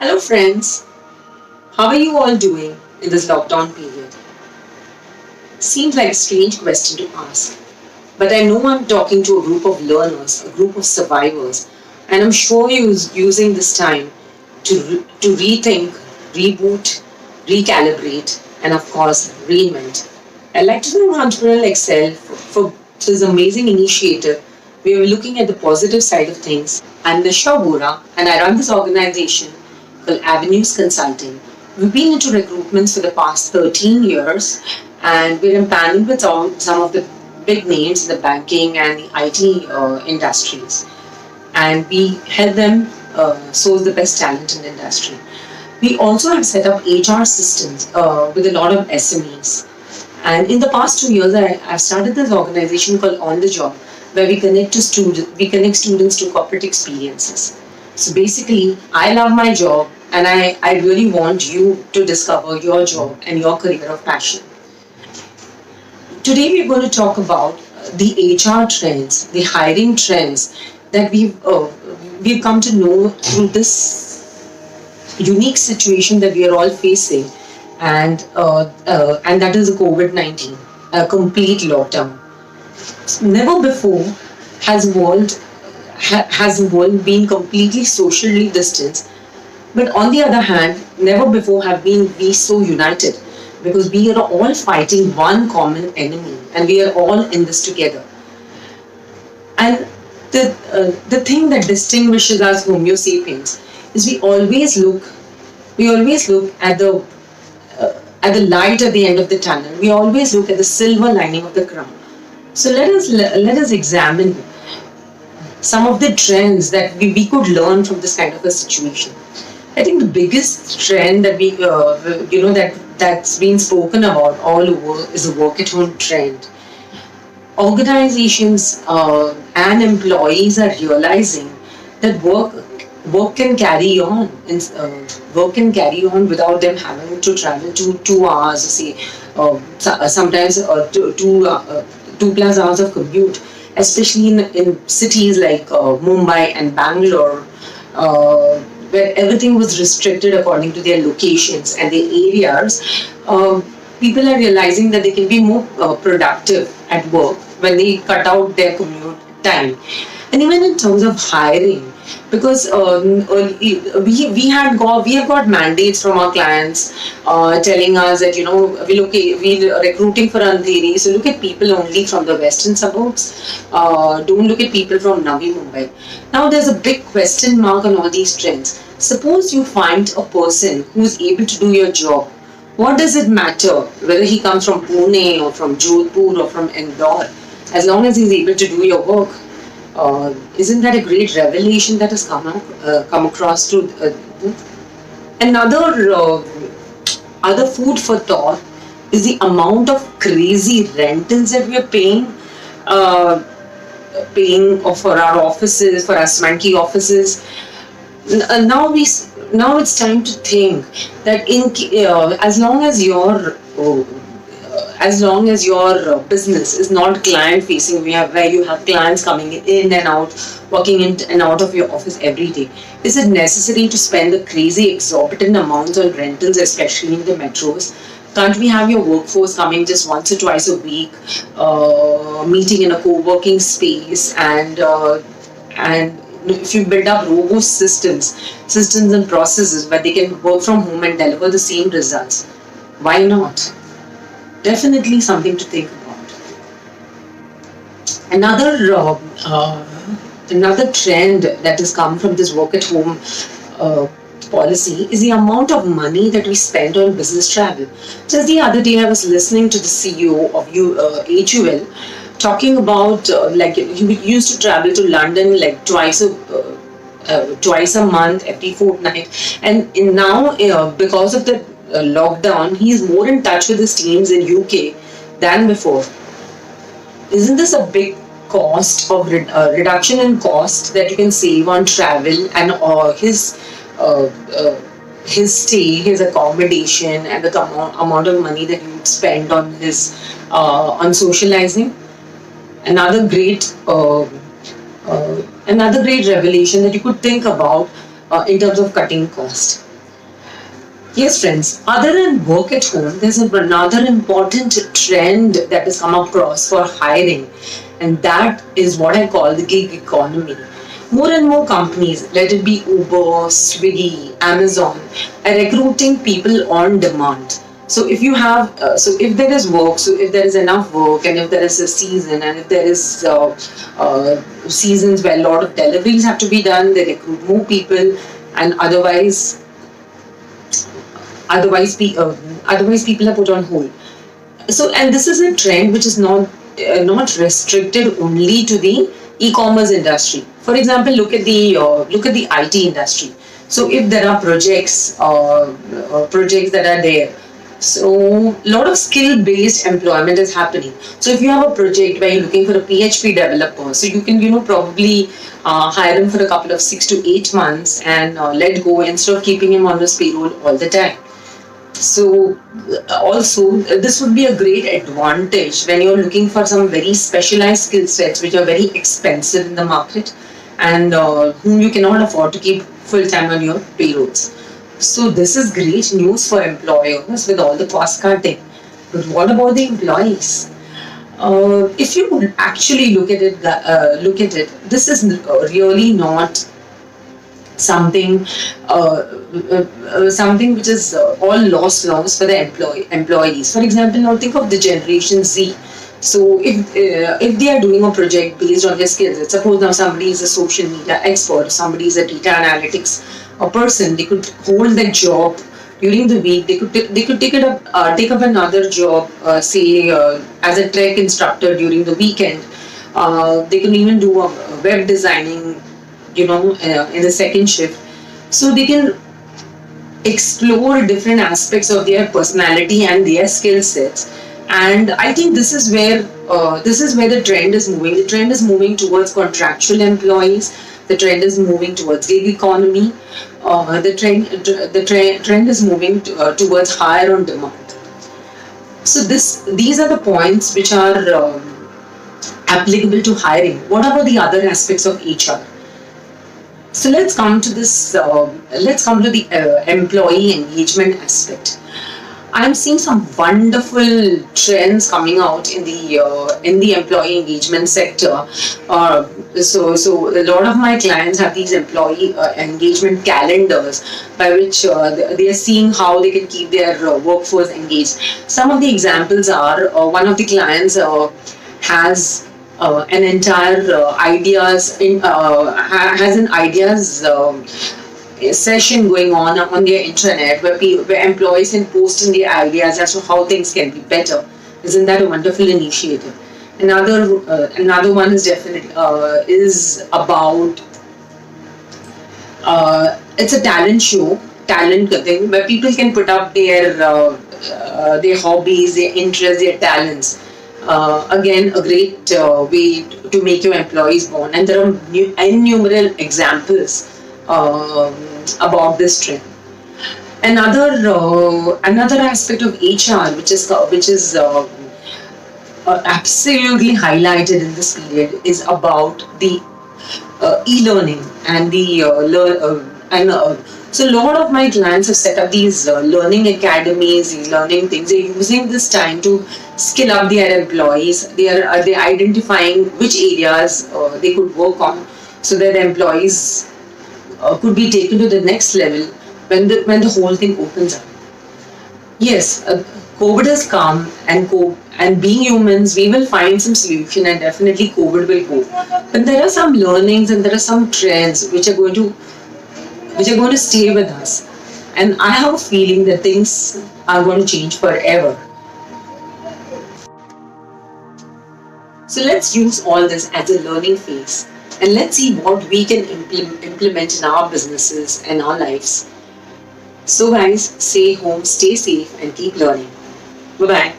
Hello, friends. How are you all doing in this lockdown period? Seems like a strange question to ask, but I know I'm talking to a group of learners, a group of survivors, and I'm sure you're using this time to rethink, reboot, recalibrate, and of course, reinvent. I'd like to thank Entrepreneurial Excel for this amazing initiative where we're looking at the positive side of things. I'm Nisha Bora, and I run this organization called Avenues Consulting. We've been into recruitments for the past 13 years, and we're empaneled with some of the big names in the banking and the IT industries. And we help them source the best talent in the industry. We also have set up HR systems with a lot of SMEs. And in the past 2 years, I've started this organization called On the Job, where we connect students to corporate experiences. So basically, I love my job, and I really want you to discover your job and your career of passion. Today, we're going to talk about the HR trends, the hiring trends that we've come to know through this unique situation that we are all facing, and that is the COVID-19, a complete lockdown. Never before has the world been completely socially distanced, but on the other hand, never before have been we so united because we are all fighting one common enemy and we are all in this together. And the thing that distinguishes us Homo sapiens is we always look at the light at the end of the tunnel. We always look at the silver lining of the crown. So let us examine some of the trends that we could learn from this kind of a situation. I think the biggest trend that that's been spoken about all over is the work at home trend. Organizations and employees are realizing that work can carry on work can carry on without them having to travel to 2 hours, say sometimes two plus hours of commute, especially in cities like Mumbai and Bangalore, where everything was restricted according to their locations and their areas. People are realizing that they can be more productive at work when they cut out their commute time. And even in terms of hiring, because we have got mandates from our clients telling us that we're recruiting for Andheri, so look at people only from the western suburbs. Don't look at people from Navi Mumbai. Now there's a big question mark on all these trends. Suppose you find a person who's able to do your job. What does it matter whether he comes from Pune or from Jodhpur or from Indore, as long as he's able to do your work? Isn't that a great revelation that has come across to another other food for thought is the amount of crazy rentals that we are uh, paying for our offices, for our swanky offices. Now it's time to think that as long as your business is not client facing, where you have clients coming in and out, walking in and out of your office every day, is it necessary to spend the crazy exorbitant amounts on rentals, especially in the metros? Can't we have your workforce coming just once or twice a week, meeting in a co-working space, and if you build up robust systems and processes where they can work from home and deliver the same results, why not? Definitely something to think about. Another trend that has come from this work at home uh, policy is the amount of money that we spend on business travel. Just the other day, I was listening to the CEO of HUL talking about like he used to travel to London like twice a month, every fortnight, and now because of the lockdown, he's more in touch with his teams in UK than before. Isn't this a big cost of reduction in cost that you can save on travel and uh, uh, his stay, his accommodation, and the amount of money that you would spend on his on socializing? Another great another great revelation that you could think about in terms of cutting cost. Yes, friends. Other than work at home, there's another important trend that has come across for hiring, and that is what I call the gig economy. More and more companies, let it be Uber, Swiggy, Amazon, are recruiting people on demand. So if you have, so if there is work, so if there is enough work, and if there is a season, and if there is seasons where a lot of deliveries have to be done, they recruit more people, and otherwise people are put on hold. So, and this is a trend which is not restricted only to the e-commerce industry. For example, look at the IT industry. So if there are projects that are there, so a lot of skill based employment is happening. So if you have a project where you're looking for a PHP developer, so you can probably hire him for a couple of 6 to 8 months and let go instead of keeping him on his payroll all the time. So, also, this would be a great advantage when you're looking for some very specialized skill sets which are very expensive in the market and whom you cannot afford to keep full time on your payrolls. So, this is great news for employers with all the cost cutting. But what about the employees? If you would actually look at it, this is really not something something which is all loss for the employees. For example, now think of the Generation Z. So if they are doing a project based on their skills, let's suppose now somebody is a social media expert, somebody is a data analytics a person, they could hold that job during the week. They could take up another job, say as a tech instructor during the weekend. They can even do a web designing, in the second shift. So they can explore different aspects of their personality and their skill sets. And I think this is where the trend is moving. The trend is moving towards contractual employees. The trend is moving towards gig economy. The trend is moving towards hire on demand. So these are the points which are applicable to hiring. What about the other aspects of HR? So let's come to this. Let's come to the employee engagement aspect. I'm seeing some wonderful trends coming out in the employee engagement sector. So a lot of my clients have these employee engagement calendars by which they are seeing how they can keep their workforce engaged. Some of the examples are one of the clients has an entire has an ideas session going on their intranet where employees can post in their ideas as to how things can be better. Isn't that a wonderful initiative? Another one is definitely is about it's a talent show, talent thing where people can put up their hobbies, their interests, their talents. Again, a great way to make your employees bond, and there are innumerable examples about this trend. Another aspect of HR which is absolutely highlighted in this period is about the e-learning and the learn and so a lot of my clients have set up these learning academies, these learning things. They're using this time to skill up their employees. They're identifying which areas they could work on so that employees could be taken to the next level when the whole thing opens up. Yes, COVID has come, and being humans, we will find some solution, and definitely COVID will go. But there are some learnings and there are some trends which are going to stay with us. And I have a feeling that things are going to change forever. So let's use all this as a learning phase, and let's see what we can implement in our businesses and our lives. So guys, stay home, stay safe, and keep learning. Bye bye.